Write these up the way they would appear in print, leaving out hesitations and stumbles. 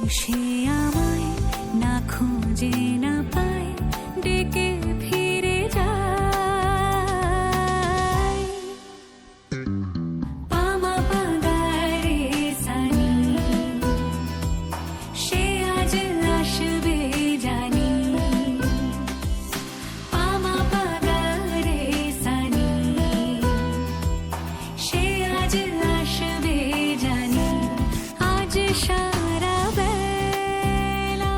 সে আমায় না খুঁজে না পায়, ডেকে ফিরে যায়। পামা পাগারে সানি, সে আজ আসবে জানি। পামা পাগারে সানি, সে আজ আসবে জানি। আজ সারা বেলা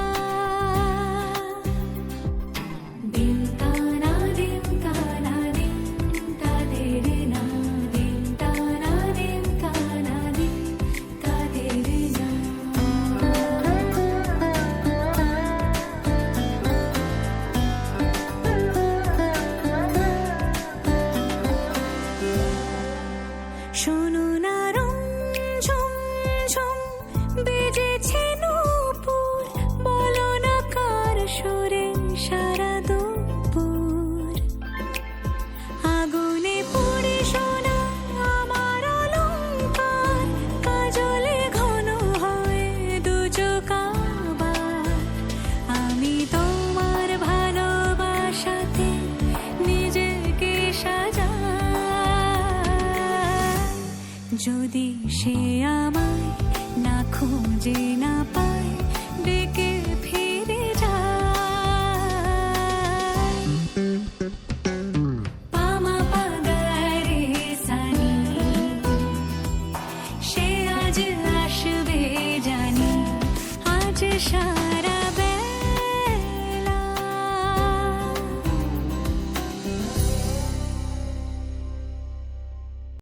দিন তানা দিন তানা দিন তাদের না, দিন তানা দিন তানা দিন তাদের না। শোনো না রুমঝুম ঝুম বেজেছে নূপুর, বলো না কার সুরে সারা দুপুর। আগুনে পুড়ে সোনা আমার অলংকার, কাজলে ঘন হয় দু চোখ আবার। আমি তোমার ভালোবাসাতে নিজেকে সাজাই। যদি সে আমায় না খুঁজে না পায়,